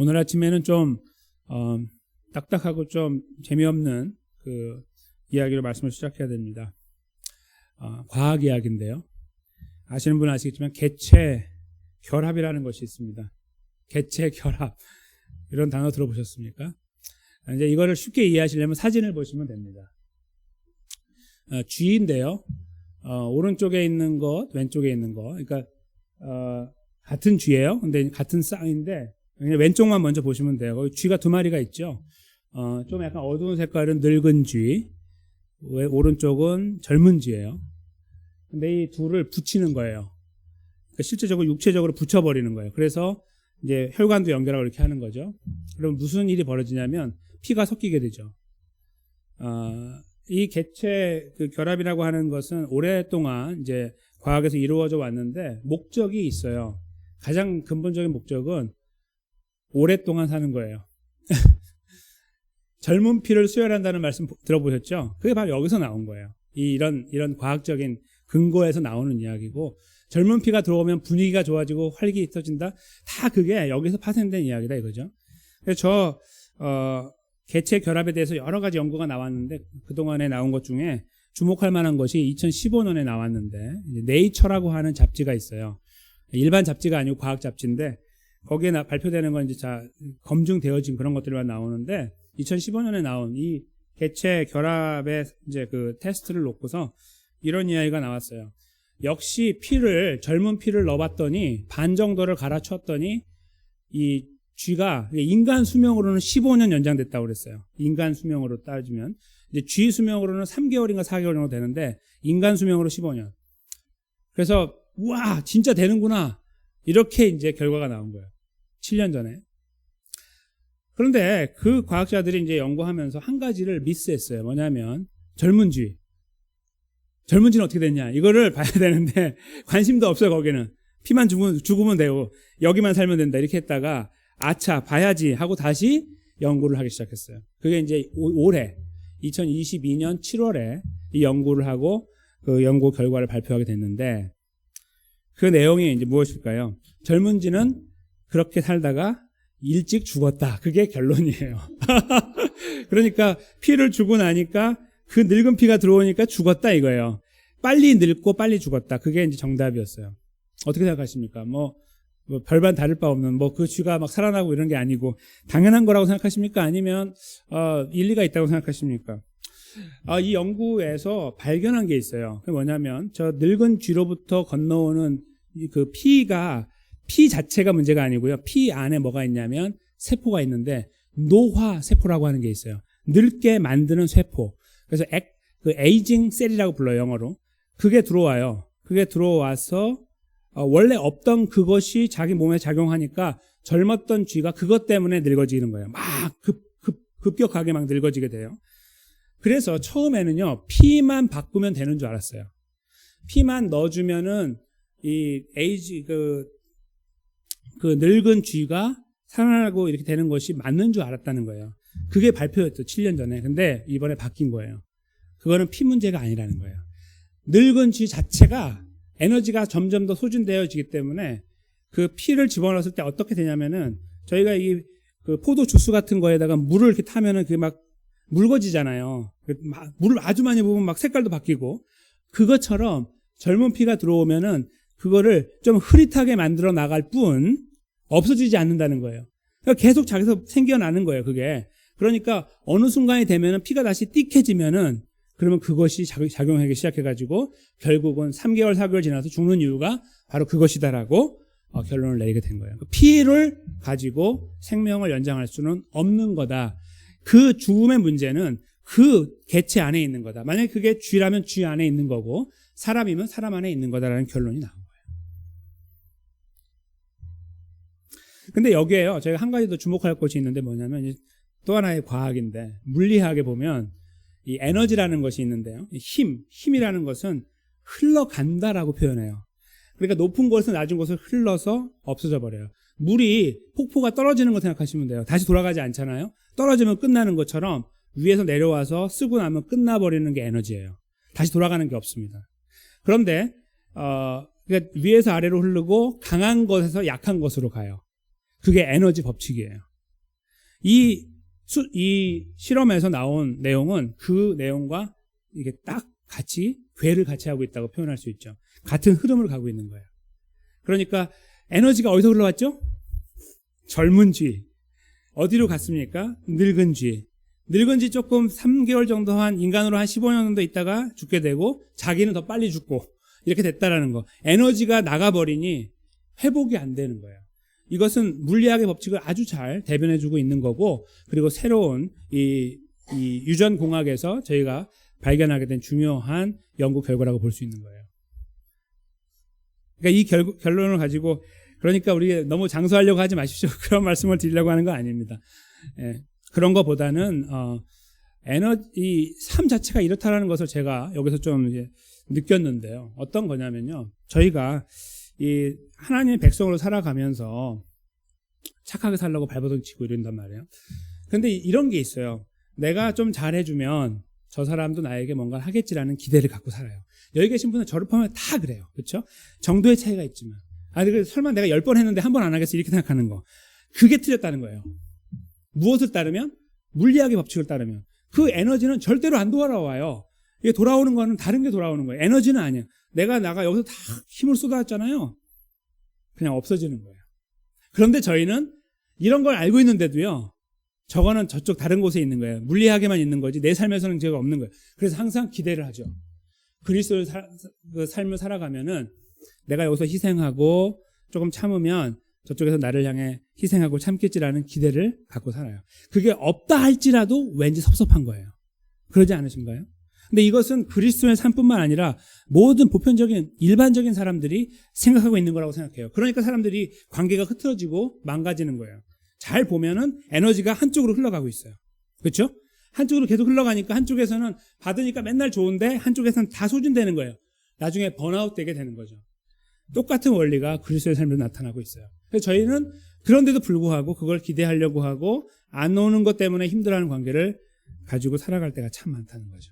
오늘 아침에는 좀 딱딱하고 좀 재미없는 그 이야기로 말씀을 시작해야 됩니다. 과학 이야기인데요. 아시는 분은 아시겠지만 개체 결합이라는 것이 있습니다. 개체 결합 이런 단어 들어보셨습니까? 이제 이거를 쉽게 이해하시려면 사진을 보시면 됩니다. 쥐인데요. 오른쪽에 있는 것, 왼쪽에 있는 것, 그러니까 같은 쥐예요. 근데 같은 쌍인데 왼쪽만 먼저 보시면 돼요. 거기 쥐가 두 마리가 있죠. 좀 약간 어두운 색깔은 늙은 쥐, 오른쪽은 젊은 쥐예요. 근데 이 둘을 붙이는 거예요. 그러니까 실제적으로 육체적으로 붙여버리는 거예요. 그래서 이제 혈관도 연결하고 이렇게 하는 거죠. 그럼 무슨 일이 벌어지냐면 피가 섞이게 되죠. 이 개체 그 결합이라고 하는 것은 오랫동안 이제 과학에서 이루어져 왔는데 목적이 있어요. 가장 근본적인 목적은 오랫동안 사는 거예요. 젊은 피를 수혈한다는 말씀 들어보셨죠? 그게 바로 여기서 나온 거예요. 이런 과학적인 근거에서 나오는 이야기고, 젊은 피가 들어오면 분위기가 좋아지고 활기 있어진다. 다 그게 여기서 파생된 이야기다 이거죠. 그래서 개체 결합에 대해서 여러 가지 연구가 나왔는데 그동안에 나온 것 중에 주목할 만한 것이 2015년에 나왔는데 네이처라고 하는 잡지가 있어요. 일반 잡지가 아니고 과학 잡지인데 거기에 발표되는 건 이제 검증되어진 그런 것들만 나오는데 2015년에 나온 이 개체 결합의 이제 그 테스트를 놓고서 이런 이야기가 나왔어요. 역시 젊은 피를 넣어봤더니 반 정도를 갈아쳤더니 이 쥐가 인간 수명으로는 15년 연장됐다고 그랬어요. 인간 수명으로 따지면 이제 쥐 수명으로는 3개월인가 4개월 정도 되는데 인간 수명으로 15년. 그래서 우와 진짜 되는구나 이렇게 이제 결과가 나온 거예요. 7년 전에. 그런데 그 과학자들이 이제 연구하면서 한 가지를 미스했어요. 뭐냐면 젊은 쥐는 어떻게 됐냐 이거를 봐야 되는데 관심도 없어요. 거기는 피만 죽으면 되고 여기만 살면 된다 이렇게 했다가 아차 봐야지 하고 다시 연구를 하기 시작했어요. 그게 이제 올해 2022년 7월에 이 연구를 하고 그 연구 결과를 발표하게 됐는데 그 내용이 이제 무엇일까요? 젊은 쥐는 그렇게 살다가 일찍 죽었다. 그게 결론이에요. 그러니까 피를 주고 나니까 그 늙은 피가 들어오니까 죽었다 이거예요. 빨리 늙고 빨리 죽었다. 그게 이제 정답이었어요. 어떻게 생각하십니까? 뭐 별반 다를 바 없는 그 쥐가 막 살아나고 이런 게 아니고 당연한 거라고 생각하십니까? 아니면 일리가 있다고 생각하십니까? 이 연구에서 발견한 게 있어요. 그게 뭐냐면 저 늙은 쥐로부터 건너오는 그 피 자체가 문제가 아니고요. 피 안에 뭐가 있냐면 세포가 있는데 노화 세포라고 하는 게 있어요. 늙게 만드는 세포. 그래서 그 에이징 셀이라고 불러요, 영어로. 그게 들어와요. 그게 들어와서 원래 없던 그것이 자기 몸에 작용하니까 젊었던 쥐가 그것 때문에 늙어지는 거예요. 막 급격하게 막 늙어지게 돼요. 그래서 처음에는요, 피만 바꾸면 되는 줄 알았어요. 피만 넣어주면은 이 그 늙은 쥐가 살아나고 이렇게 되는 것이 맞는 줄 알았다는 거예요. 그게 발표였죠, 7년 전에. 근데 이번에 바뀐 거예요. 그거는 피 문제가 아니라는 거예요. 늙은 쥐 자체가 에너지가 점점 더 소진되어지기 때문에 그 피를 집어넣었을 때 어떻게 되냐면은 저희가 그 포도 주스 같은 거에다가 물을 이렇게 타면은 그게 막 묽어지잖아요. 물을 아주 많이 부으면 막 색깔도 바뀌고 그것처럼 젊은 피가 들어오면은 그거를 좀 흐릿하게 만들어 나갈 뿐 없어지지 않는다는 거예요. 그러니까 계속 자기서 생겨나는 거예요, 그게. 그러니까 어느 순간이 되면은 피가 다시 띡해지면은 그러면 그것이 작용하기 시작해가지고 결국은 3개월, 4개월 지나서 죽는 이유가 바로 그것이다라고 결론을 내리게 된 거예요. 피를 가지고 생명을 연장할 수는 없는 거다. 그 죽음의 문제는 그 개체 안에 있는 거다. 만약에 그게 쥐라면 쥐 안에 있는 거고 사람이면 사람 안에 있는 거다라는 결론이 나온 거예요. 근데 여기에요. 저희가 한 가지 더 주목할 것이 있는데 뭐냐면 또 하나의 과학인데 물리학에 보면 이 에너지라는 것이 있는데요. 힘이라는 것은 흘러간다라고 표현해요. 그러니까 높은 곳에서 낮은 곳을 흘러서 없어져 버려요. 물이 폭포가 떨어지는 거 생각하시면 돼요. 다시 돌아가지 않잖아요. 떨어지면 끝나는 것처럼 위에서 내려와서 쓰고 나면 끝나버리는 게 에너지예요. 다시 돌아가는 게 없습니다. 그런데 그러니까 위에서 아래로 흐르고 강한 것에서 약한 것으로 가요. 그게 에너지 법칙이에요. 이 실험에서 나온 내용은 그 내용과 이게 딱 같이 궤를 같이 하고 있다고 표현할 수 있죠. 같은 흐름을 가고 있는 거예요. 그러니까 에너지가 어디서 흘러왔죠? 젊은 쥐. 어디로 갔습니까? 늙은 쥐. 늙은 쥐 조금 3개월 정도 한 인간으로 한 15년 정도 있다가 죽게 되고 자기는 더 빨리 죽고 이렇게 됐다라는 거. 에너지가 나가버리니 회복이 안 되는 거예요. 이것은 물리학의 법칙을 아주 잘 대변해주고 있는 거고, 그리고 새로운 이 유전공학에서 저희가 발견하게 된 중요한 연구 결과라고 볼 수 있는 거예요. 그러니까 이 결론을 가지고, 그러니까 우리 너무 장수하려고 하지 마십시오. 그런 말씀을 드리려고 하는 거 아닙니다. 예, 그런 것보다는 이 삶 자체가 이렇다라는 것을 제가 여기서 좀 이제 느꼈는데요. 어떤 거냐면요, 저희가 이 하나님의 백성으로 살아가면서 착하게 살려고 발버둥 치고 이런단 말이에요. 근데 이런 게 있어요. 내가 좀 잘해주면 저 사람도 나에게 뭔가를 하겠지라는 기대를 갖고 살아요. 여기 계신 분은 저를 포함해 다 그래요. 그렇죠? 정도의 차이가 있지만, 설마 내가 10번 했는데 한 번 안 하겠어 이렇게 생각하는 거, 그게 틀렸다는 거예요. 무엇을 따르면? 물리학의 법칙을 따르면 그 에너지는 절대로 안 돌아와요. 이게 돌아오는 거는 다른 게 돌아오는 거예요. 에너지는 아니에요. 내가 여기서 다 힘을 쏟았잖아요. 그냥 없어지는 거예요. 그런데 저희는 이런 걸 알고 있는데도요, 저거는 저쪽 다른 곳에 있는 거예요. 물리학에만 있는 거지 내 삶에서는 제가 없는 거예요. 그래서 항상 기대를 하죠. 그리스도의 삶을 살아가면은 내가 여기서 희생하고 조금 참으면 저쪽에서 나를 향해 희생하고 참겠지라는 기대를 갖고 살아요. 그게 없다 할지라도 왠지 섭섭한 거예요. 그러지 않으신가요? 근데 이것은 그리스도의 삶뿐만 아니라 모든 보편적인 일반적인 사람들이 생각하고 있는 거라고 생각해요. 그러니까 사람들이 관계가 흐트러지고 망가지는 거예요. 잘 보면은 에너지가 한쪽으로 흘러가고 있어요. 그렇죠? 한쪽으로 계속 흘러가니까 한쪽에서는 받으니까 맨날 좋은데 한쪽에서는 다 소진되는 거예요. 나중에 번아웃 되게 되는 거죠. 똑같은 원리가 그리스도의 삶에서 나타나고 있어요. 그래서 저희는 그런데도 불구하고 그걸 기대하려고 하고 안 오는 것 때문에 힘들어하는 관계를 가지고 살아갈 때가 참 많다는 거죠.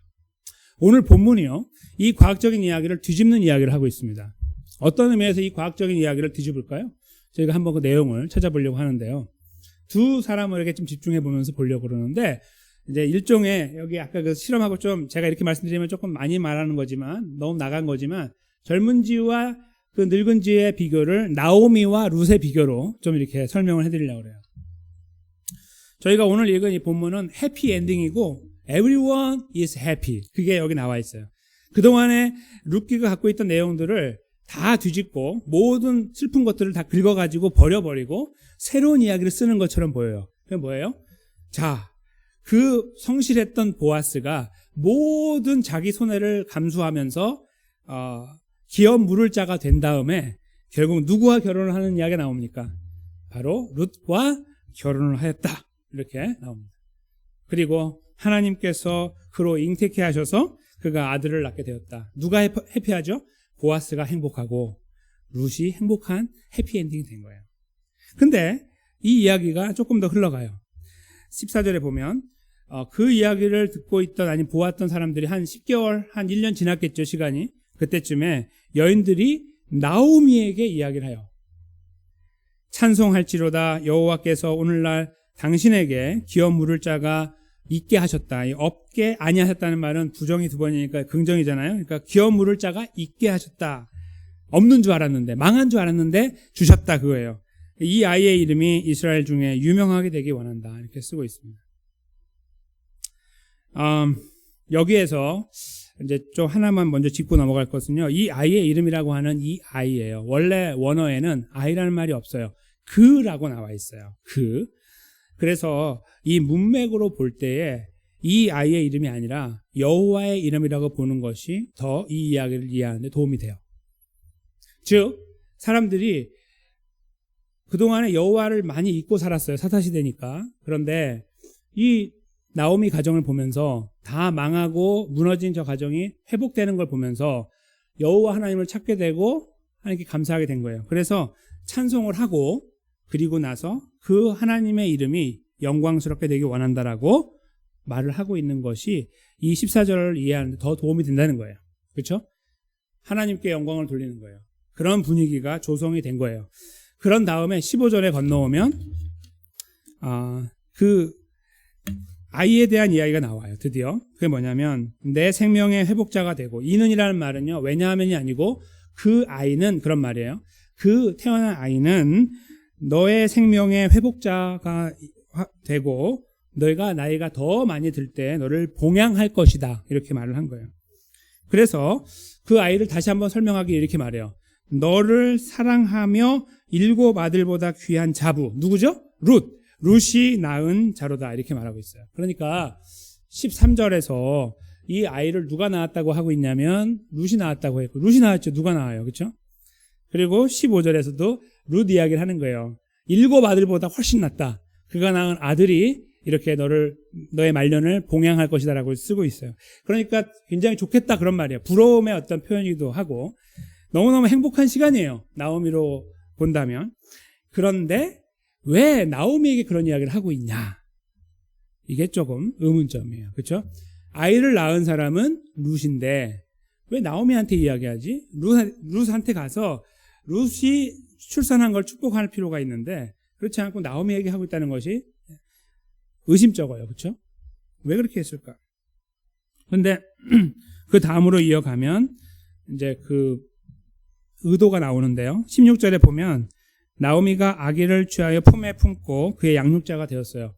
오늘 본문이요, 이 과학적인 이야기를 뒤집는 이야기를 하고 있습니다. 어떤 의미에서 이 과학적인 이야기를 뒤집을까요? 저희가 한번 그 내용을 찾아보려고 하는데요. 두 사람을 이렇게 좀 집중해 보면서 보려고 그러는데, 이제 일종의 여기 아까 그 실험하고 좀 제가 이렇게 말씀드리면 조금 많이 말하는 거지만 너무 나간 거지만, 젊은 쥐와 그 늙은 쥐의 비교를 나오미와 룻의 비교로 좀 이렇게 설명을 해드리려고 그래요. 저희가 오늘 읽은 이 본문은 해피 엔딩이고 everyone is happy, 그게 여기 나와 있어요. 그동안에 룻기가 갖고 있던 내용들을 다 뒤집고 모든 슬픈 것들을 다 긁어가지고 버려버리고 새로운 이야기를 쓰는 것처럼 보여요. 그게 뭐예요? 자, 그 성실했던 보아스가 모든 자기 손해를 감수하면서 기업 물을 자가 된 다음에 결국 누구와 결혼을 하는 이야기가 나옵니까? 바로 룻과 결혼을 하였다, 이렇게 나옵니다. 그리고 하나님께서 그로 잉태케 하셔서 그가 아들을 낳게 되었다. 누가 해피하죠? 보아스가 행복하고 룻이 행복한 해피엔딩이 된 거예요. 근데 이 이야기가 조금 더 흘러가요. 14절에 보면 그 이야기를 듣고 있던, 아니 보았던 사람들이 한 10개월, 한 1년 지났겠죠, 시간이. 그때쯤에 여인들이 나오미에게 이야기를 해요. 찬송할지로다, 여호와께서 오늘날 당신에게 기업 물을 자가 있게 하셨다. 이 없게 아니하셨다는 말은 부정이 두 번이니까 긍정이잖아요. 그러니까 기업 물을 자가 있게 하셨다. 없는 줄 알았는데, 망한 줄 알았는데 주셨다, 그거예요. 이 아이의 이름이 이스라엘 중에 유명하게 되기 원한다, 이렇게 쓰고 있습니다. 여기에서 이제 좀 하나만 먼저 짚고 넘어갈 것은요, 이 아이의 이름이라고 하는 이 아이예요. 원래 원어에는 아이라는 말이 없어요. 그라고 나와 있어요. 그. 그래서 이 문맥으로 볼 때에 이 아이의 이름이 아니라 여호와의 이름이라고 보는 것이 더 이 이야기를 이해하는 데 도움이 돼요. 즉, 사람들이 그동안에 여호와를 많이 잊고 살았어요. 사사시대니까. 그런데 이 나오미 가정을 보면서 다 망하고 무너진 저 가정이 회복되는 걸 보면서 여호와 하나님을 찾게 되고 하나님께 감사하게 된 거예요. 그래서 찬송을 하고, 그리고 나서 그 하나님의 이름이 영광스럽게 되기 원한다라고 말을 하고 있는 것이 이 14절을 이해하는 데 더 도움이 된다는 거예요. 그렇죠? 하나님께 영광을 돌리는 거예요. 그런 분위기가 조성이 된 거예요. 그런 다음에 15절에 건너오면 그 아이에 대한 이야기가 나와요. 드디어. 그게 뭐냐면 내 생명의 회복자가 되고, 이는이라는 말은요, 왜냐하면이 아니고 그 아이는 그런 말이에요. 그 태어난 아이는 너의 생명의 회복자가 되고 너희가 나이가 더 많이 들 때 너를 봉양할 것이다, 이렇게 말을 한 거예요. 그래서 그 아이를 다시 한번 설명하기 이렇게 말해요. 너를 사랑하며 7 아들보다 귀한 자부, 누구죠? 룻이 낳은 자로다, 이렇게 말하고 있어요. 그러니까 13절에서 이 아이를 누가 낳았다고 하고 있냐면 룻이 낳았다고 했고, 룻이 낳았죠. 누가 낳아요, 그렇죠? 그리고 15절에서도 룻 이야기를 하는 거예요. 7 아들보다 훨씬 낫다. 그가 낳은 아들이 이렇게 너의 말년을 봉양할 것이다 라고 쓰고 있어요. 그러니까 굉장히 좋겠다, 그런 말이에요. 부러움의 어떤 표현이기도 하고 너무너무 행복한 시간이에요, 나오미로 본다면. 그런데 왜 나오미에게 그런 이야기를 하고 있냐, 이게 조금 의문점이에요. 그렇죠? 아이를 낳은 사람은 룻인데 왜 나오미한테 이야기하지? 룻한테 가서 룻이 출산한 걸 축복할 필요가 있는데 그렇지 않고 나오미에게 하고 있다는 것이 의심쩍어요. 그렇죠? 왜 그렇게 했을까? 근데 그 다음으로 이어가면 이제 그 의도가 나오는데요. 16절에 보면 나오미가 아기를 취하여 품에 품고 그의 양육자가 되었어요.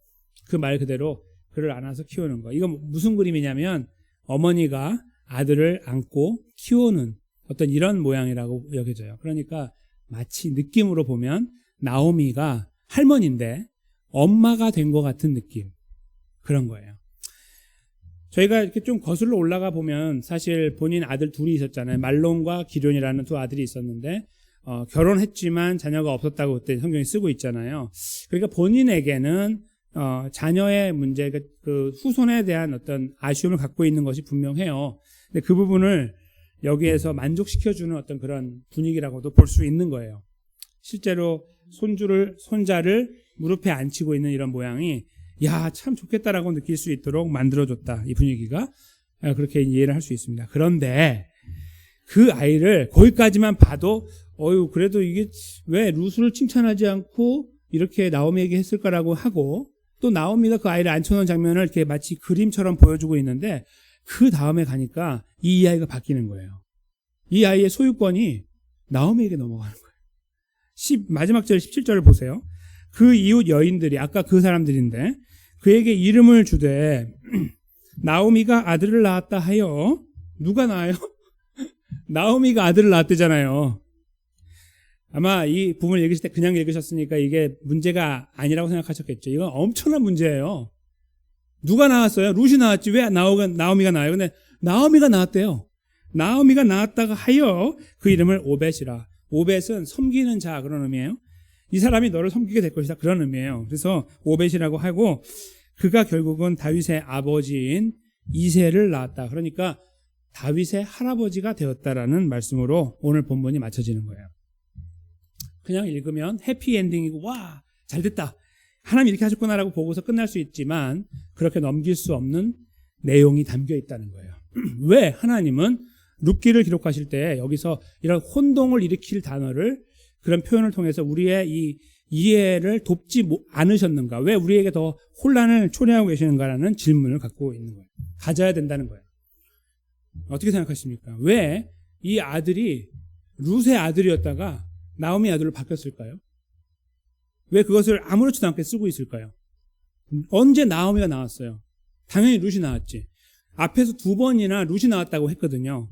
그 말 그대로 그를 안아서 키우는 거. 이건 무슨 그림이냐면 어머니가 아들을 안고 키우는 어떤 이런 모양이라고 여겨져요. 그러니까 마치 느낌으로 보면 나오미가 할머니인데 엄마가 된 것 같은 느낌, 그런 거예요. 저희가 이렇게 좀 거슬러 올라가 보면 사실 본인 아들 둘이 있었잖아요. 말론과 기럐이라는 두 아들이 있었는데 결혼했지만 자녀가 없었다고 그때 성경이 쓰고 있잖아요. 그러니까 본인에게는 자녀의 문제, 그 후손에 대한 어떤 아쉬움을 갖고 있는 것이 분명해요. 근데 그 부분을 여기에서 만족시켜주는 어떤 그런 분위기라고도 볼 수 있는 거예요. 실제로 손자를 무릎에 앉히고 있는 이런 모양이 야, 참 좋겠다라고 느낄 수 있도록 만들어줬다, 이 분위기가. 그렇게 이해를 할 수 있습니다. 그런데 그 아이를 거기까지만 봐도 그래도 이게 왜 룻을 칭찬하지 않고 이렇게 나오미에게 했을까라고 하고, 또 나오미가 그 아이를 앉혀놓은 장면을 이렇게 마치 그림처럼 보여주고 있는데 그 다음에 가니까 이 이야기가 바뀌는 거예요. 이 아이의 소유권이 나오미에게 넘어가는 거예요. 마지막 절 17절을 보세요. 그 이웃 여인들이 아까 그 사람들인데 그에게 이름을 주되 나오미가 아들을 낳았다 하여. 누가 낳아요? 나오미가 아들을 낳았대잖아요. 아마 이 부분을 읽으실 때 그냥 읽으셨으니까 이게 문제가 아니라고 생각하셨겠죠. 이건 엄청난 문제예요. 누가 낳았어요? 룻이 낳았지 왜 나오미가 낳아요? 근데 나오미가 낳았대요. 나오미가 낳았다가 하여 그 이름을 오벳이라. 오벳은 섬기는 자, 그런 의미예요. 이 사람이 너를 섬기게 될 것이다, 그런 의미예요. 그래서 오벳이라고 하고, 그가 결국은 다윗의 아버지인 이새를 낳았다. 그러니까 다윗의 할아버지가 되었다라는 말씀으로 오늘 본문이 맞춰지는 거예요. 그냥 읽으면 해피엔딩이고 와, 잘됐다, 하나님 이렇게 하셨구나라고 보고서 끝날 수 있지만 그렇게 넘길 수 없는 내용이 담겨 있다는 거예요. 왜 하나님은 룻기를 기록하실 때 여기서 이런 혼동을 일으킬 단어를, 그런 표현을 통해서 우리의 이 이해를 돕지 않으셨는가? 왜 우리에게 더 혼란을 초래하고 계시는가라는 질문을 갖고 있는 거예요. 가져야 된다는 거예요. 어떻게 생각하십니까? 왜 이 아들이 룻의 아들이었다가 나오미 아들로 바뀌었을까요? 왜 그것을 아무렇지도 않게 쓰고 있을까요? 언제 나오미가 나왔어요? 당연히 룻이 나왔지. 앞에서 2번이나 룻이 나왔다고 했거든요.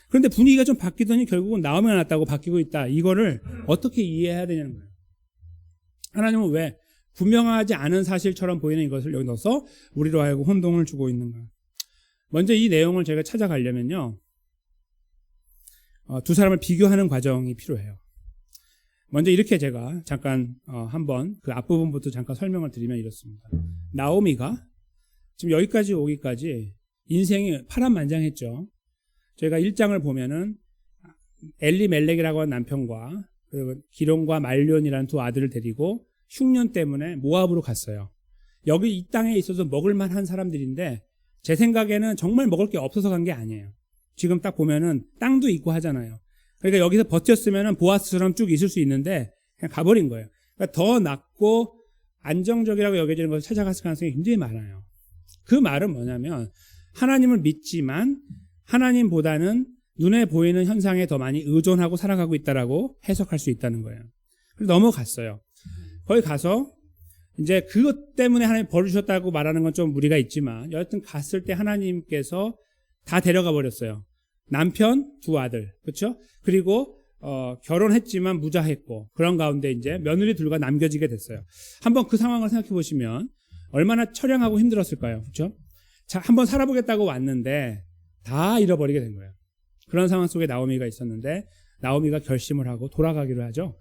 그런데 분위기가 좀 바뀌더니 결국은 나오미가 나왔다고 바뀌고 있다. 이거를 어떻게 이해해야 되냐는 거예요. 하나님은 왜 분명하지 않은 사실처럼 보이는 이것을 여기 넣어서 우리로 하여금 혼동을 주고 있는가? 먼저 이 내용을 제가 찾아가려면요, 두 사람을 비교하는 과정이 필요해요. 먼저 이렇게 제가 잠깐 한번 그 앞부분부터 잠깐 설명을 드리면 이렇습니다. 나오미가 지금 여기까지 오기까지 인생이 파란만장했죠. 저희가 1장을 보면은 엘리멜렉이라고 하는 남편과 그리고 기럐과 말론이라는 두 아들을 데리고 흉년 때문에 모압으로 갔어요. 여기 이 땅에 있어서 먹을 만한 사람들인데 제 생각에는 정말 먹을 게 없어서 간 게 아니에요. 지금 딱 보면은 땅도 있고 하잖아요. 그러니까 여기서 버텼으면은 보아스처럼 쭉 있을 수 있는데 그냥 가버린 거예요. 그러니까 더 낫고 안정적이라고 여겨지는 것을 찾아갔을 가능성이 굉장히 많아요. 그 말은 뭐냐면 하나님을 믿지만 하나님보다는 눈에 보이는 현상에 더 많이 의존하고 살아가고 있다라고 해석할 수 있다는 거예요. 그래서 넘어갔어요. 거기 가서 이제 그것 때문에 하나님 벌을 주셨다고 말하는 건 좀 무리가 있지만 여하튼 갔을 때 하나님께서 다 데려가 버렸어요. 남편, 두 아들, 그렇죠? 그리고 결혼했지만 무자했고 그런 가운데 이제 며느리 둘과 남겨지게 됐어요. 한번 그 상황을 생각해 보시면 얼마나 처량하고 힘들었을까요? 그렇죠? 자, 한번 살아보겠다고 왔는데 다 잃어버리게 된 거예요. 그런 상황 속에 나오미가 있었는데 나오미가 결심을 하고 돌아가기로 하죠.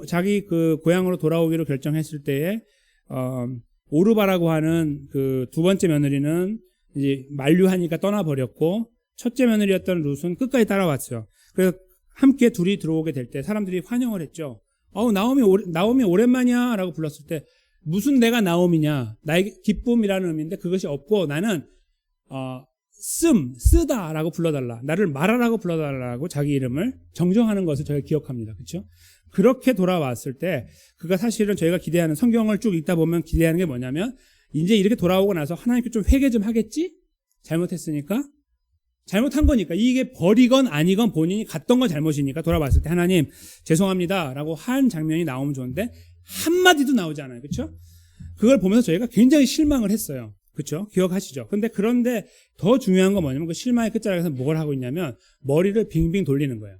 자기 그 고향으로 돌아오기로 결정했을 때에 오르바라고 하는 그 두 번째 며느리는 이제 만류하니까 떠나버렸고 첫째 며느리였던 룻은 끝까지 따라왔어요. 그래서 함께 둘이 들어오게 될 때 사람들이 환영을 했죠. 나오미 오랜만이야 라고 불렀을 때 무슨 내가 나오미냐, 나에게 기쁨이라는 의미인데 그것이 없고 나는 쓰다라고 불러달라, 나를 말하라고 불러달라고 자기 이름을 정정하는 것을 저희가 기억합니다. 그렇죠? 그렇게 돌아왔을 때 그가 사실은 저희가 기대하는, 성경을 쭉 읽다 보면 기대하는 게 뭐냐면 이제 이렇게 돌아오고 나서 하나님께 좀 회개 좀 하겠지? 잘못했으니까? 잘못한 거니까, 이게 벌이건 아니건 본인이 갔던 건 잘못이니까 돌아왔을 때 하나님 죄송합니다 라고 한 장면이 나오면 좋은데 한마디도 나오지 않아요. 그렇죠? 그걸 보면서 저희가 굉장히 실망을 했어요. 그렇죠? 기억하시죠? 그런데 더 중요한 건 뭐냐면 그 실망의 끝자락에서 뭘 하고 있냐면 머리를 빙빙 돌리는 거예요.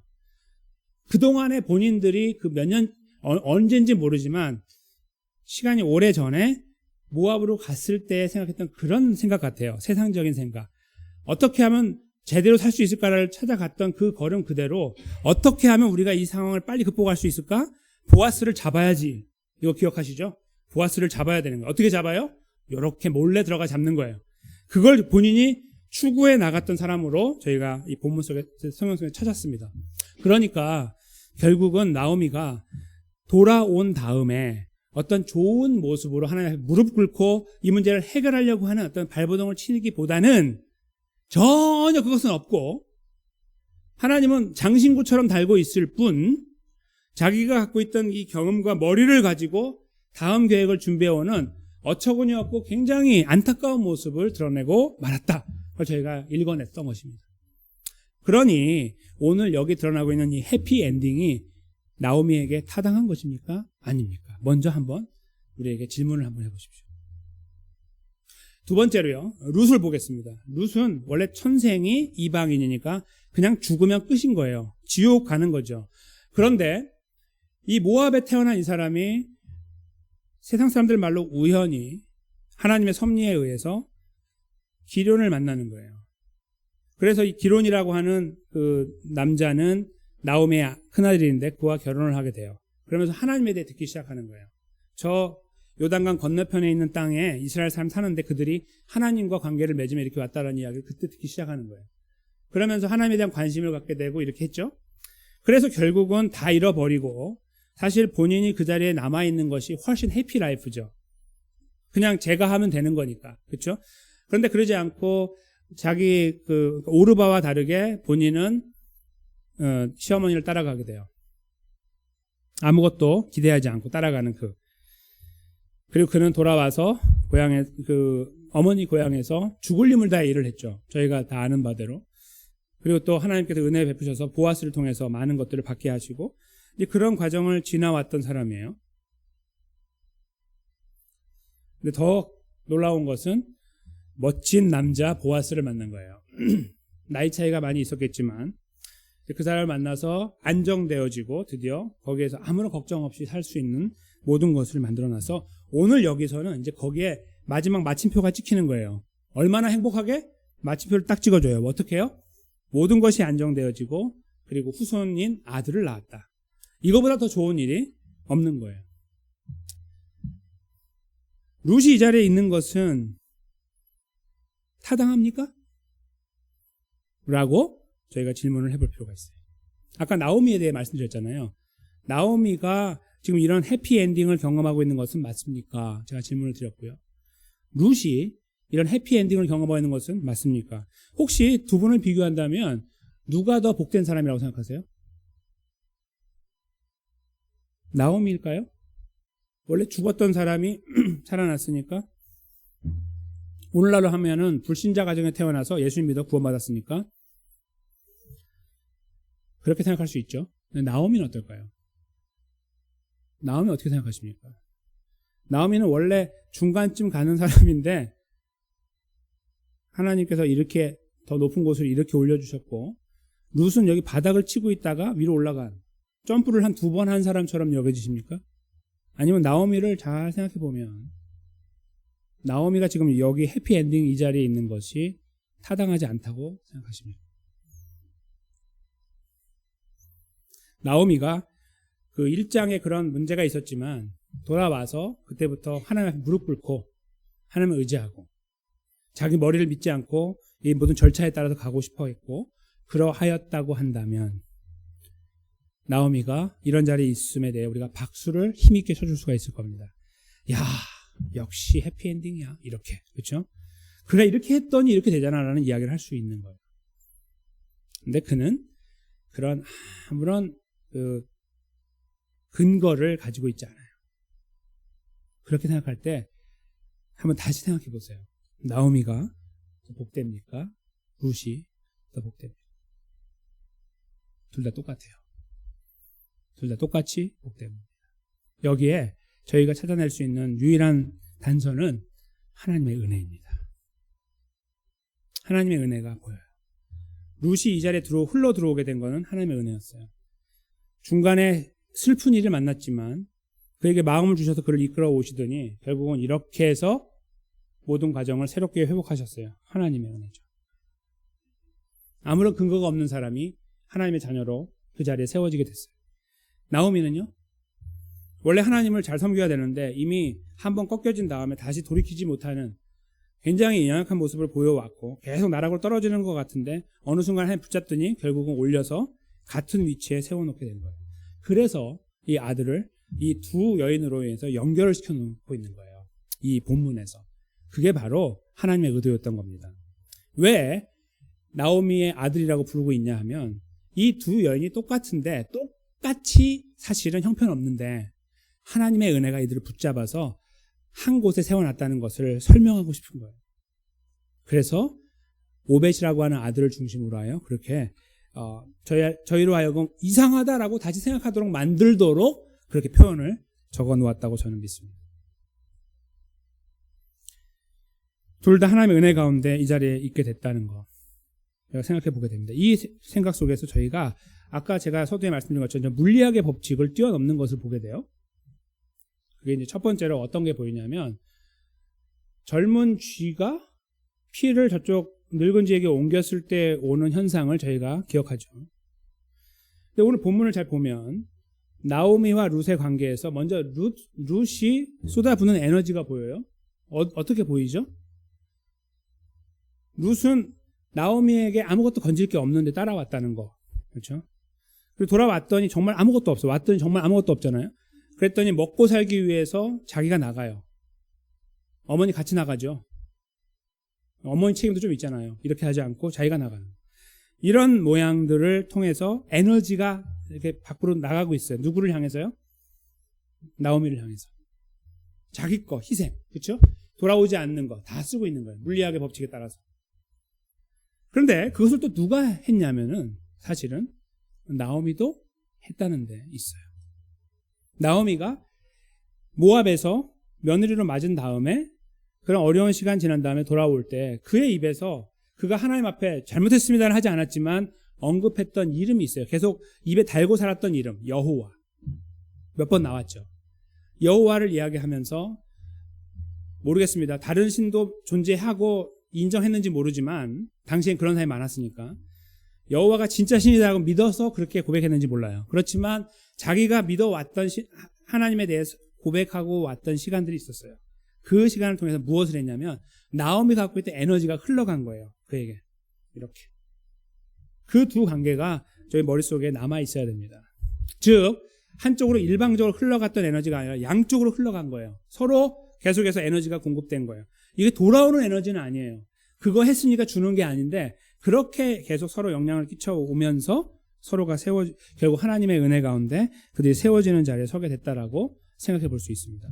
그동안에 본인들이 그 몇 년, 언젠지 모르지만 시간이 오래 전에 모압으로 갔을 때 생각했던 그런 생각 같아요. 세상적인 생각. 어떻게 하면 제대로 살 수 있을까를 찾아갔던 그 걸음 그대로 어떻게 하면 우리가 이 상황을 빨리 극복할 수 있을까? 보아스를 잡아야지. 이거 기억하시죠? 보아스를 잡아야 되는 거예요. 어떻게 잡아요? 이렇게 몰래 들어가 잡는 거예요. 그걸 본인이 추구해 나갔던 사람으로 저희가 이 본문 속에, 성경 속에 찾았습니다. 그러니까 결국은 나오미가 돌아온 다음에 어떤 좋은 모습으로 하나님께 무릎 꿇고 이 문제를 해결하려고 하는 어떤 발버둥을 치기보다는 전혀 그것은 없고 하나님은 장신구처럼 달고 있을 뿐 자기가 갖고 있던 이 경험과 머리를 가지고 다음 계획을 준비해오는 어처구니 없고 굉장히 안타까운 모습을 드러내고 말았다. 그걸 저희가 읽어냈던 것입니다. 그러니 오늘 여기 드러나고 있는 이 해피 엔딩이 나오미에게 타당한 것입니까? 아닙니까? 먼저 한번 우리에게 질문을 한번 해보십시오. 두 번째로요, 룻을 보겠습니다. 룻은 원래 천생이 이방인이니까 그냥 죽으면 끝인 거예요. 지옥 가는 거죠. 그런데 이 모압에 태어난 이 사람이 세상 사람들 말로 우연히 하나님의 섭리에 의해서 기론을 만나는 거예요. 그래서 이 기론이라고 하는 그 남자는 나오미의 큰아들인데 그와 결혼을 하게 돼요. 그러면서 하나님에 대해 듣기 시작하는 거예요. 저 요단강 건너편에 있는 땅에 이스라엘 사람 사는데 그들이 하나님과 관계를 맺으며 이렇게 왔다는 이야기를 그때 듣기 시작하는 거예요. 그러면서 하나님에 대한 관심을 갖게 되고 이렇게 했죠. 그래서 결국은 다 잃어버리고 사실 본인이 그 자리에 남아있는 것이 훨씬 해피 라이프죠. 그냥 제가 하면 되는 거니까. 그렇죠? 그런데 그러지 않고 자기 그 오르바와 다르게 본인은 시어머니를 따라가게 돼요. 아무것도 기대하지 않고 따라가는 그리고 그는 돌아와서 고향에 어머니 고향에서 죽을 힘을 다해 일을 했죠. 저희가 다 아는 바대로. 그리고 또 하나님께서 은혜 베푸셔서 보아스를 통해서 많은 것들을 받게 하시고 이제 그런 과정을 지나왔던 사람이에요. 근데 더 놀라운 것은 멋진 남자 보아스를 만난 거예요. 나이 차이가 많이 있었겠지만 그 사람을 만나서 안정되어지고 드디어 거기에서 아무런 걱정 없이 살 수 있는 모든 것을 만들어놔서 오늘 여기서는 이제 거기에 마지막 마침표가 찍히는 거예요. 얼마나 행복하게? 마침표를 딱 찍어줘요. 어떻게 해요? 모든 것이 안정되어지고 그리고 후손인 아들을 낳았다. 이거보다 더 좋은 일이 없는 거예요. 룻이 이 자리에 있는 것은 타당합니까? 라고 저희가 질문을 해볼 필요가 있어요. 아까 나오미에 대해 말씀드렸잖아요. 나오미가 지금 이런 해피엔딩을 경험하고 있는 것은 맞습니까? 제가 질문을 드렸고요. 룻이 이런 해피엔딩을 경험하고 있는 것은 맞습니까? 혹시 두 분을 비교한다면 누가 더 복된 사람이라고 생각하세요? 나오미일까요? 원래 죽었던 사람이 살아났으니까 오늘날로 하면은 불신자 가정에 태어나서 예수님 믿어 구원받았으니까 그렇게 생각할 수 있죠. 나오미는 어떨까요? 나오미 어떻게 생각하십니까? 나오미는 원래 중간쯤 가는 사람인데 하나님께서 이렇게 더 높은 곳을 이렇게 올려주셨고 룻은 여기 바닥을 치고 있다가 위로 올라간 점프를 한 2번 한 사람처럼 여겨지십니까? 아니면 나오미를 잘 생각해 보면 나오미가 지금 여기 해피엔딩 이 자리에 있는 것이 타당하지 않다고 생각하십니까? 나오미가 그 1장에 그런 문제가 있었지만 돌아와서 그때부터 하나님 앞에 무릎 꿇고 하나님을 의지하고 자기 머리를 믿지 않고 이 모든 절차에 따라서 가고 싶어 했고 그러하였다고 한다면 나오미가 이런 자리에 있음에 대해 우리가 박수를 힘있게 쳐줄 수가 있을 겁니다. 야, 역시 해피엔딩이야. 이렇게. 그렇죠? 그래 이렇게 했더니 이렇게 되잖아 라는 이야기를 할 수 있는 거예요. 근데 그는 그런 아무런 근거를 가지고 있지 않아요. 그렇게 생각할 때 한번 다시 생각해 보세요. 나오미가 더 복됩니까? 룻이 더 복됩니까? 둘 다 똑같아요. 둘 다 똑같이 복됩니다. 여기에 저희가 찾아낼 수 있는 유일한 단서는 하나님의 은혜입니다. 하나님의 은혜가 보여요. 룻이 이 자리에 흘러 들어오게 된 것은 하나님의 은혜였어요. 중간에 슬픈 일을 만났지만 그에게 마음을 주셔서 그를 이끌어 오시더니 결국은 이렇게 해서 모든 과정을 새롭게 회복하셨어요. 하나님의 은혜죠. 아무런 근거가 없는 사람이 하나님의 자녀로 그 자리에 세워지게 됐어요. 나오미는요, 원래 하나님을 잘 섬겨야 되는데 이미 한번 꺾여진 다음에 다시 돌이키지 못하는 굉장히 연약한 모습을 보여왔고 계속 나락으로 떨어지는 것 같은데 어느 순간 하나님 붙잡더니 결국은 올려서 같은 위치에 세워놓게 된 거예요. 그래서 이 아들을 이 두 여인으로 인해서 연결을 시켜놓고 있는 거예요. 이 본문에서. 그게 바로 하나님의 의도였던 겁니다. 왜 나오미의 아들이라고 부르고 있냐 하면 이 두 여인이 똑같은데 똑같이 사실은 형편없는데 하나님의 은혜가 이들을 붙잡아서 한 곳에 세워놨다는 것을 설명하고 싶은 거예요. 그래서 오벳이라고 하는 아들을 중심으로 하여 그렇게 저희로 하여금 이상하다라고 다시 생각하도록 만들도록 그렇게 표현을 적어 놓았다고 저는 믿습니다. 둘 다 하나님의 은혜 가운데 이 자리에 있게 됐다는 거 제가 생각해 보게 됩니다. 이 생각 속에서 저희가 아까 제가 서두에 말씀드린 것처럼 물리학의 법칙을 뛰어넘는 것을 보게 돼요. 그게 이제 첫 번째로 어떤 게 보이냐면 젊은 쥐가 피를 저쪽 늙은 쥐에게 옮겼을 때 오는 현상을 저희가 기억하죠. 근데 오늘 본문을 잘 보면 나오미와 룻의 관계에서 먼저 룻이 쏟아부는 에너지가 보여요. 어떻게 보이죠? 룻은 나오미에게 아무것도 건질 게 없는데 따라왔다는 거. 그렇죠? 그리고 돌아왔더니 정말 아무것도 없어. 왔더니 정말 아무것도 없잖아요. 그랬더니 먹고 살기 위해서 자기가 나가요. 어머니 같이 나가죠. 어머니 책임도 좀 있잖아요. 이렇게 하지 않고 자기가 나가는. 이런 모양들을 통해서 에너지가 이렇게 밖으로 나가고 있어요. 누구를 향해서요? 나오미를 향해서. 자기 거 희생. 그렇죠? 돌아오지 않는 거 다 쓰고 있는 거예요. 물리학의 법칙에 따라서. 그런데 그것을 또 누가 했냐면은 사실은 나오미도 했다는 데 있어요. 나오미가 모압에서 며느리로 맞은 다음에 그런 어려운 시간 지난 다음에 돌아올 때 그의 입에서 그가 하나님 앞에 잘못했습니다는 하지 않았지만 언급했던 이름이 있어요. 계속 입에 달고 살았던 이름, 여호와. 몇 번 나왔죠. 여호와를 이야기하면서 모르겠습니다. 다른 신도 존재하고 인정했는지 모르지만 당시엔 그런 사람이 많았으니까 여호와가 진짜 신이라고 믿어서 그렇게 고백했는지 몰라요. 그렇지만 자기가 믿어왔던 하나님에 대해서 고백하고 왔던 시간들이 있었어요. 그 시간을 통해서 무엇을 했냐면 나오미 갖고 있던 에너지가 흘러간 거예요. 그에게. 이렇게. 그 두 관계가 저희 머릿속에 남아 있어야 됩니다. 즉 한쪽으로 일방적으로 흘러갔던 에너지가 아니라 양쪽으로 흘러간 거예요. 서로 계속해서 에너지가 공급된 거예요. 이게 돌아오는 에너지는 아니에요. 그거 했으니까 주는 게 아닌데 그렇게 계속 서로 영향을 끼쳐오면서 서로가 결국 하나님의 은혜 가운데 그들이 세워지는 자리에 서게 됐다라고 생각해 볼 수 있습니다.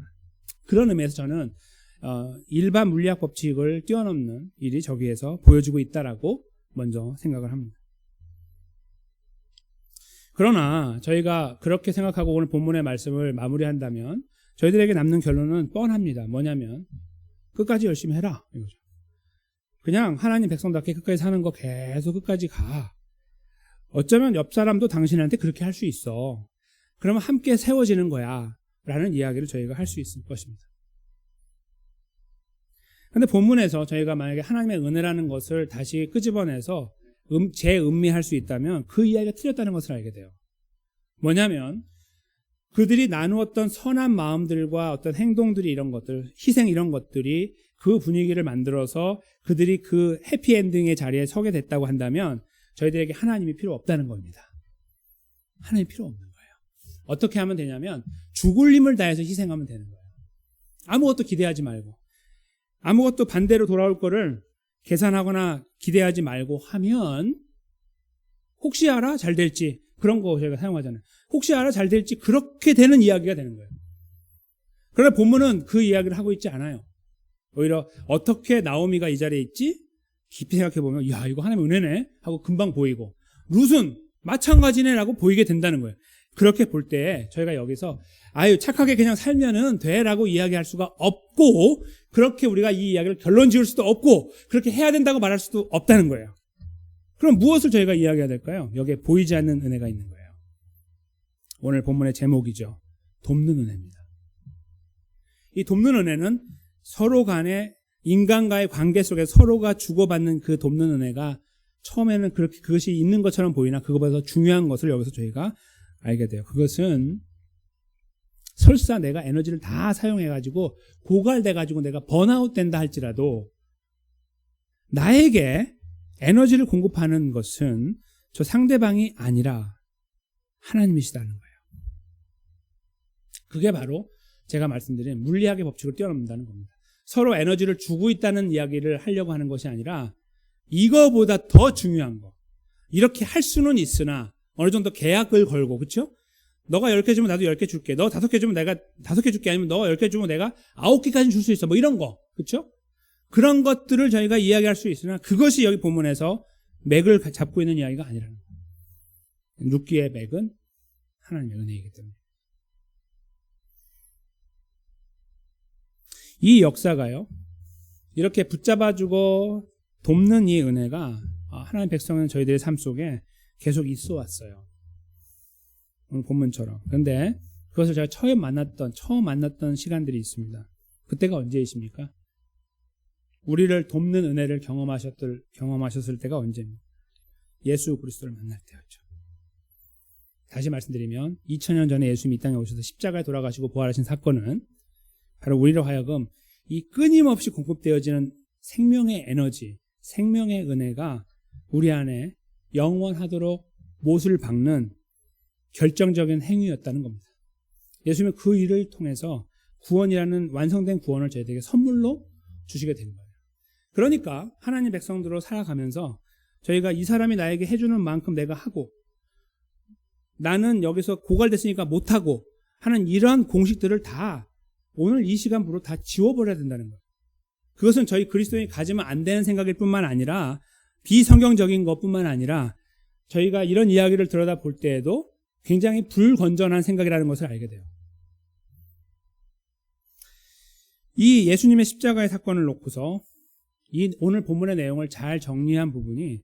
그런 의미에서 저는 일반 물리학 법칙을 뛰어넘는 일이 저기에서 보여지고 있다라고 먼저 생각을 합니다. 그러나 저희가 그렇게 생각하고 오늘 본문의 말씀을 마무리한다면 저희들에게 남는 결론은 뻔합니다. 뭐냐면 끝까지 열심히 해라 이거죠. 그냥 하나님 백성답게 끝까지 사는 거 계속 끝까지 가. 어쩌면 옆 사람도 당신한테 그렇게 할 수 있어. 그러면 함께 세워지는 거야 라는 이야기를 저희가 할 수 있을 것입니다. 근데 본문에서 저희가 만약에 하나님의 은혜라는 것을 다시 끄집어내서 재음미할 수 있다면 그 이야기가 틀렸다는 것을 알게 돼요. 뭐냐면 그들이 나누었던 선한 마음들과 어떤 행동들이 이런 것들, 희생 이런 것들이 그 분위기를 만들어서 그들이 그 해피엔딩의 자리에 서게 됐다고 한다면 저희들에게 하나님이 필요 없다는 겁니다. 하나님이 필요 없는 거예요. 어떻게 하면 되냐면 죽을 힘을 다해서 희생하면 되는 거예요. 아무것도 기대하지 말고 아무것도 반대로 돌아올 거를 계산하거나 기대하지 말고 하면 혹시 알아? 잘 될지. 그런 거 저희가 사용하잖아요. 혹시 알아? 잘 될지. 그렇게 되는 이야기가 되는 거예요. 그러나 본문은 그 이야기를 하고 있지 않아요. 오히려 어떻게 나오미가 이 자리에 있지? 깊이 생각해보면 야 이거 하나님의 은혜네 하고 금방 보이고 룻은 마찬가지네 라고 보이게 된다는 거예요. 그렇게 볼 때 저희가 여기서 아유 착하게 그냥 살면은 돼 라고 이야기할 수가 없고 그렇게 우리가 이 이야기를 결론 지을 수도 없고 그렇게 해야 된다고 말할 수도 없다는 거예요. 그럼 무엇을 저희가 이야기해야 될까요? 여기에 보이지 않는 은혜가 있는 거예요. 오늘 본문의 제목이죠. 돕는 은혜입니다. 이 돕는 은혜는 서로 간의 인간과의 관계 속에 서로가 주고받는 그 돕는 은혜가 처음에는 그렇게 그것이 있는 것처럼 보이나 그것보다 더 중요한 것을 여기서 저희가 알게 돼요. 그것은 설사 내가 에너지를 다 사용해가지고 고갈돼가지고 내가 번아웃 된다 할지라도 나에게 에너지를 공급하는 것은 저 상대방이 아니라 하나님이시다는 거예요. 그게 바로 제가 말씀드린 물리학의 법칙을 뛰어넘는다는 겁니다. 서로 에너지를 주고 있다는 이야기를 하려고 하는 것이 아니라 이거보다 더 중요한 거. 이렇게 할 수는 있으나 어느 정도 계약을 걸고 그렇죠? 너가 10개 주면 나도 10개 줄게. 너 5개 주면 내가 5개 줄게. 아니면 너 10개 주면 내가 9개까지는 줄 수 있어. 뭐 이런 거. 그렇죠? 그런 것들을 저희가 이야기할 수 있으나 그것이 여기 본문에서 맥을 잡고 있는 이야기가 아니라는 거예요. 룻기의 맥은 하나님의 은혜이기 때문에. 이 역사가요. 이렇게 붙잡아주고 돕는 이 은혜가 하나님 백성은 저희들의 삶 속에 계속 있어 왔어요. 오늘 본문처럼. 그런데 그것을 제가 처음 만났던 시간들이 있습니다. 그때가 언제이십니까? 우리를 돕는 은혜를 경험하셨을 때가 언제입니까? 예수 그리스도를 만날 때였죠. 다시 말씀드리면 2000년 전에 예수님이 이 땅에 오셔서 십자가에 돌아가시고 부활하신 사건은 바로 우리로 하여금 이 끊임없이 공급되어지는 생명의 에너지, 생명의 은혜가 우리 안에 영원하도록 못을 박는 결정적인 행위였다는 겁니다. 예수님은 그 일을 통해서 구원이라는 완성된 구원을 저희에게 선물로 주시게 된 거예요. 그러니까 하나님 백성들로 살아가면서 저희가 이 사람이 나에게 해주는 만큼 내가 하고 나는 여기서 고갈됐으니까 못하고 하는 이러한 공식들을 다 오늘 이 시간부로 다 지워버려야 된다는 거예요. 그것은 저희 그리스도인이 가지면 안 되는 생각일 뿐만 아니라 비성경적인 것뿐만 아니라 저희가 이런 이야기를 들여다볼 때에도 굉장히 불건전한 생각이라는 것을 알게 돼요. 이 예수님의 십자가의 사건을 놓고서 이 오늘 본문의 내용을 잘 정리한 부분이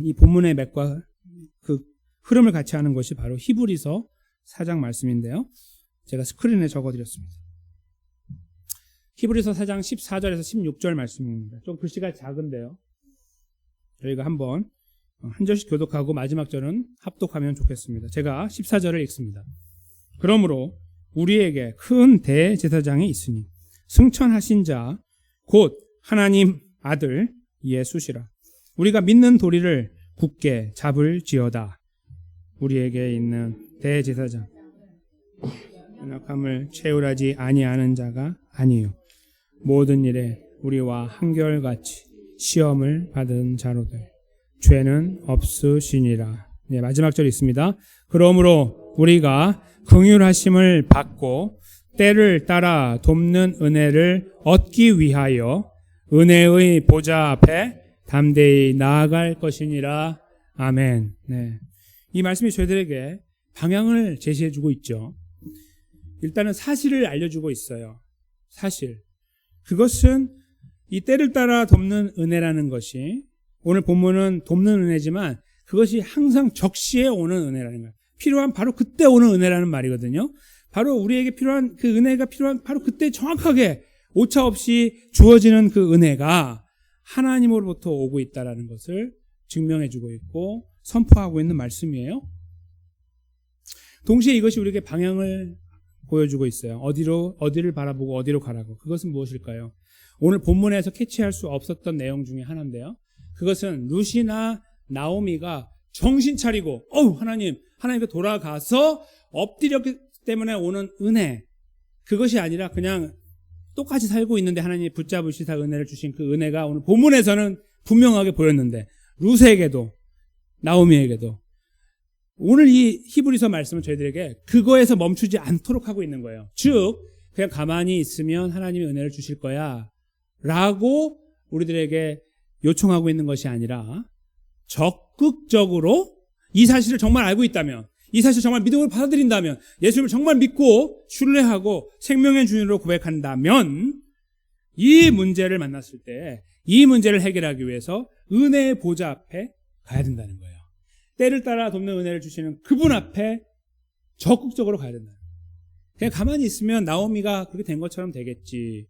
이 본문의 맥과 그 흐름을 같이 하는 것이 바로 히브리서 4장 말씀인데요. 제가 스크린에 적어드렸습니다. 히브리서 4장 14절에서 16절 말씀입니다. 좀 글씨가 작은데요. 저희가 한번 한 절씩 교독하고 마지막 절은 합독하면 좋겠습니다. 제가 14절을 읽습니다. 그러므로 우리에게 큰 대제사장이 있으니 승천하신 자 곧 하나님 아들 예수시라. 우리가 믿는 도리를 굳게 잡을지어다. 우리에게 있는 대제사장 연약함을 채울하지 아니하는 자가 아니요 모든 일에 우리와 한결같이 시험을 받은 자로들 죄는 없으시니라. 네, 마지막 절 있습니다. 그러므로 우리가 긍휼하심을 받고 때를 따라 돕는 은혜를 얻기 위하여 은혜의 보좌 앞에 담대히 나아갈 것이니라. 아멘. 네. 이 말씀이 저희들에게 방향을 제시해주고 있죠. 일단은 사실을 알려주고 있어요. 사실. 그것은 이 때를 따라 돕는 은혜라는 것이, 오늘 본문은 돕는 은혜지만 그것이 항상 적시에 오는 은혜라는 거예요. 필요한 바로 그때 오는 은혜라는 말이거든요. 바로 우리에게 필요한 그 은혜가 필요한 바로 그때 정확하게 오차 없이 주어지는 그 은혜가 하나님으로부터 오고 있다는 것을 증명해주고 있고 선포하고 있는 말씀이에요. 동시에 이것이 우리에게 방향을 보여주고 있어요. 어디를 바라보고 어디로 가라고. 그것은 무엇일까요? 오늘 본문에서 캐치할 수 없었던 내용 중에 하나인데요. 그것은 룻이나 나오미가 정신 차리고 하나님께 돌아가서 엎드렸기 때문에 오는 은혜, 그것이 아니라 그냥 똑같이 살고 있는데 하나님이 붙잡으시사 은혜를 주신 그 은혜가 오늘 본문에서는 분명하게 보였는데 룻에게도 나오미에게도 오늘 이 히브리서 말씀은 저희들에게 그거에서 멈추지 않도록 하고 있는 거예요. 즉 그냥 가만히 있으면 하나님이 은혜를 주실 거야 라고 우리들에게 요청하고 있는 것이 아니라 적극적으로 이 사실을 정말 알고 있다면, 이 사실을 정말 믿음으로 받아들인다면, 예수님을 정말 믿고 신뢰하고 생명의 주인으로 고백한다면 이 문제를 만났을 때 이 문제를 해결하기 위해서 은혜의 보좌 앞에 가야 된다는 거예요. 때를 따라 돕는 은혜를 주시는 그분 앞에 적극적으로 가야 된다는 거예요. 그냥 가만히 있으면 나오미가 그렇게 된 것처럼 되겠지,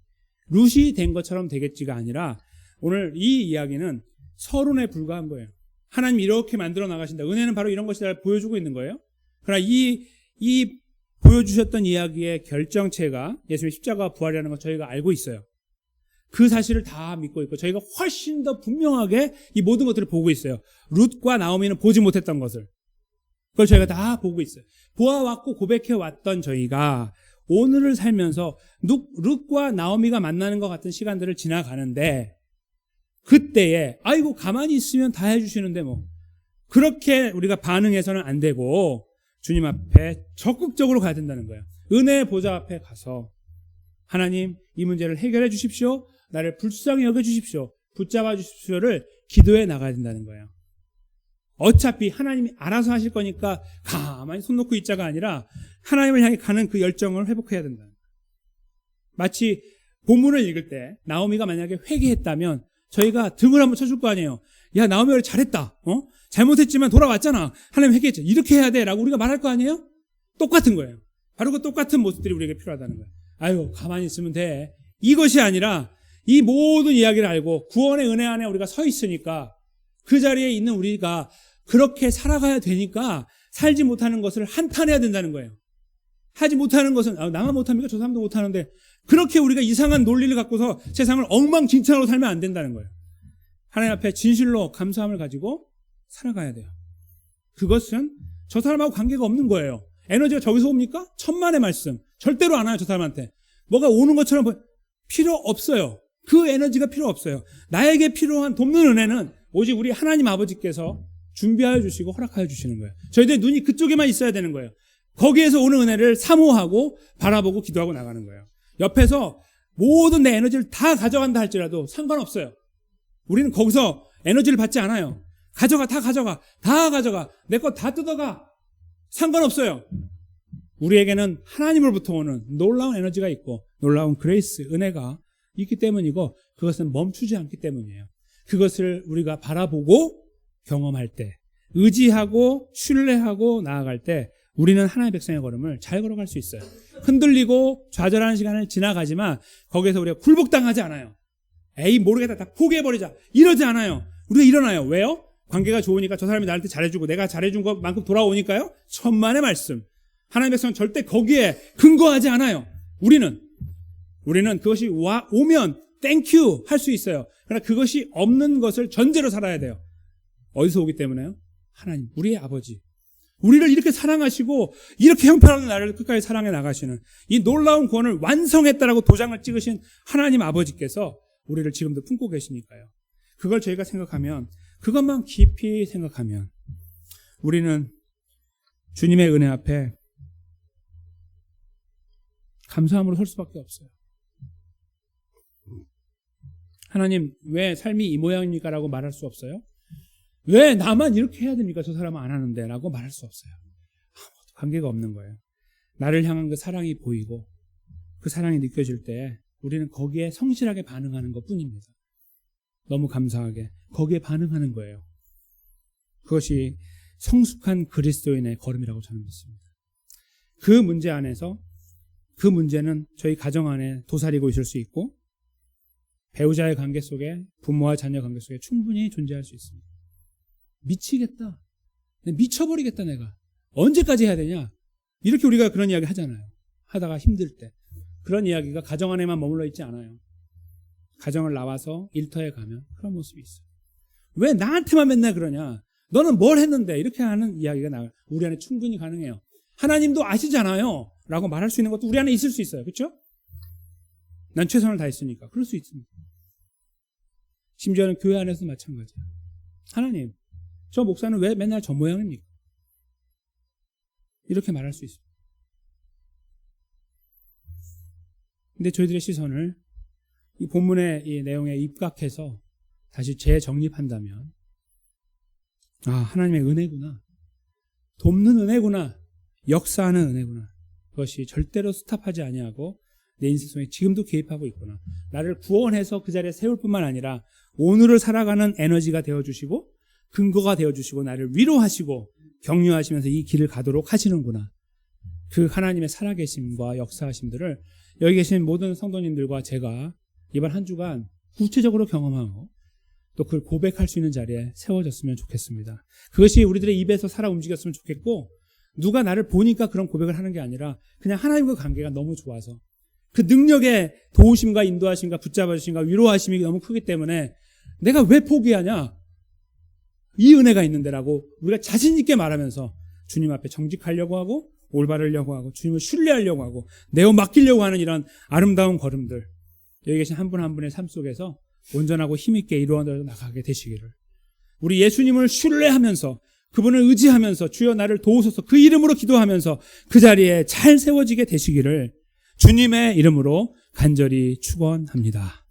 룻이 된 것처럼 되겠지가 아니라 오늘 이 이야기는 서론에 불과한 거예요. 하나님 이렇게 만들어 나가신다. 은혜는 바로 이런 것이다 보여주고 있는 거예요. 그러나 이 보여주셨던 이야기의 결정체가 예수님의 십자가와 부활이라는 걸 저희가 알고 있어요. 그 사실을 다 믿고 있고 저희가 훨씬 더 분명하게 이 모든 것들을 보고 있어요. 룻과 나오미는 보지 못했던 것을, 그걸 저희가 다 보고 있어요. 보아왔고 고백해왔던 저희가 오늘을 살면서 룻과 나오미가 만나는 것 같은 시간들을 지나가는데 그때에 가만히 있으면 다 해주시는데 그렇게 우리가 반응해서는 안 되고 주님 앞에 적극적으로 가야 된다는 거예요. 은혜의 보좌 앞에 가서 하나님 이 문제를 해결해 주십시오, 나를 불쌍히 여겨주십시오, 붙잡아 주십시오를 기도해 나가야 된다는 거예요. 어차피 하나님이 알아서 하실 거니까 가만히 손 놓고 있자가 아니라 하나님을 향해 가는 그 열정을 회복해야 된다. 마치 본문을 읽을 때 나오미가 만약에 회개했다면 저희가 등을 한번 쳐줄 거 아니에요. 야, 나오미 잘했다. 잘못했지만 돌아왔잖아. 하나님 회개했죠. 이렇게 해야 돼 라고 우리가 말할 거 아니에요? 똑같은 거예요. 바로 그 똑같은 모습들이 우리에게 필요하다는 거예요. 가만히 있으면 돼. 이것이 아니라 이 모든 이야기를 알고 구원의 은혜 안에 우리가 서 있으니까 그 자리에 있는 우리가 그렇게 살아가야 되니까 살지 못하는 것을 한탄해야 된다는 거예요. 하지 못하는 것은 나만 못합니까? 저 사람도 못하는데, 그렇게 우리가 이상한 논리를 갖고서 세상을 엉망진창으로 살면 안 된다는 거예요. 하나님 앞에 진실로 감사함을 가지고 살아가야 돼요. 그것은 저 사람하고 관계가 없는 거예요. 에너지가 저기서 옵니까? 천만의 말씀. 절대로 안 와요, 저 사람한테. 뭐가 오는 것처럼 필요 없어요. 그 에너지가 필요 없어요. 나에게 필요한 돕는 은혜는 오직 우리 하나님 아버지께서 준비하여 주시고 허락하여 주시는 거예요. 저희들의 눈이 그쪽에만 있어야 되는 거예요. 거기에서 오는 은혜를 사모하고 바라보고 기도하고 나가는 거예요. 옆에서 모든 내 에너지를 다 가져간다 할지라도 상관없어요. 우리는 거기서 에너지를 받지 않아요. 다 가져가. 내 거 다 뜯어가. 상관없어요. 우리에게는 하나님으로부터 오는 놀라운 에너지가 있고 놀라운 그레이스, 은혜가 있기 때문이고 그것은 멈추지 않기 때문이에요. 그것을 우리가 바라보고 경험할 때, 의지하고 신뢰하고 나아갈 때 우리는 하나님의 백성의 걸음을 잘 걸어갈 수 있어요. 흔들리고 좌절하는 시간을 지나가지만 거기에서 우리가 굴복당하지 않아요. 모르겠다, 다 포기해버리자, 이러지 않아요. 우리가 일어나요. 왜요? 관계가 좋으니까 저 사람이 나한테 잘해주고 내가 잘해준 것만큼 돌아오니까요. 천만의 말씀. 하나님의 백성은 절대 거기에 근거하지 않아요. 우리는 그것이 오면 땡큐 할 수 있어요. 그러나 그것이 없는 것을 전제로 살아야 돼요. 어디서 오기 때문에요? 하나님, 우리의 아버지. 우리를 이렇게 사랑하시고 이렇게 형편없는 나를 끝까지 사랑해 나가시는 이 놀라운 구원을 완성했다라고 도장을 찍으신 하나님 아버지께서 우리를 지금도 품고 계시니까요. 그걸 저희가 생각하면, 그것만 깊이 생각하면 우리는 주님의 은혜 앞에 감사함으로 설 수밖에 없어요. 하나님, 왜 삶이 이 모양입니까? 라고 말할 수 없어요. 왜 나만 이렇게 해야 됩니까? 저 사람은 안 하는데 라고 말할 수 없어요. 아무것도 관계가 없는 거예요. 나를 향한 그 사랑이 보이고 그 사랑이 느껴질 때 우리는 거기에 성실하게 반응하는 것 뿐입니다. 너무 감사하게 거기에 반응하는 거예요. 그것이 성숙한 그리스도인의 걸음이라고 저는 믿습니다. 그 문제 안에서 그 문제는 저희 가정 안에 도사리고 있을 수 있고 배우자의 관계 속에 부모와 자녀 관계 속에 충분히 존재할 수 있습니다. 미치겠다. 미쳐버리겠다 내가. 언제까지 해야 되냐? 이렇게 우리가 그런 이야기 하잖아요. 하다가 힘들 때. 그런 이야기가 가정 안에만 머물러 있지 않아요. 가정을 나와서 일터에 가면 그런 모습이 있어요. 왜 나한테만 맨날 그러냐? 너는 뭘 했는데? 이렇게 하는 이야기가 우리 안에 충분히 가능해요. 하나님도 아시잖아요. 라고 말할 수 있는 것도 우리 안에 있을 수 있어요. 그렇죠? 난 최선을 다했으니까. 그럴 수 있습니다. 심지어는 교회 안에서도 마찬가지예요. 하나님, 저 목사는 왜 맨날 저 모양입니까? 이렇게 말할 수 있습니다. 근데 저희들의 시선을 이 본문의 이 내용에 입각해서 다시 재정립한다면, 아, 하나님의 은혜구나. 돕는 은혜구나. 역사하는 은혜구나. 그것이 절대로 스탑하지 아니하고 내 인생 속에 지금도 개입하고 있구나. 나를 구원해서 그 자리에 세울 뿐만 아니라 오늘을 살아가는 에너지가 되어주시고 근거가 되어주시고 나를 위로하시고 격려하시면서 이 길을 가도록 하시는구나. 그 하나님의 살아계심과 역사하심들을 여기 계신 모든 성도님들과 제가 이번 한 주간 구체적으로 경험하고 또 그걸 고백할 수 있는 자리에 세워졌으면 좋겠습니다. 그것이 우리들의 입에서 살아 움직였으면 좋겠고 누가 나를 보니까 그런 고백을 하는 게 아니라 그냥 하나님과 관계가 너무 좋아서 그 능력의 도우심과 인도하심과 붙잡아주심과 위로하심이 너무 크기 때문에 내가 왜 포기하냐? 이 은혜가 있는데라고 우리가 자신 있게 말하면서 주님 앞에 정직하려고 하고 올바르려고 하고 주님을 신뢰하려고 하고 내어 맡기려고 하는 이런 아름다운 걸음들 여기 계신 한 분 한 분의 삶 속에서 온전하고 힘있게 이루어 나가게 되시기를 우리 예수님을 신뢰하면서 그분을 의지하면서 주여 나를 도우소서 그 이름으로 기도하면서 그 자리에 잘 세워지게 되시기를 주님의 이름으로 간절히 축원합니다.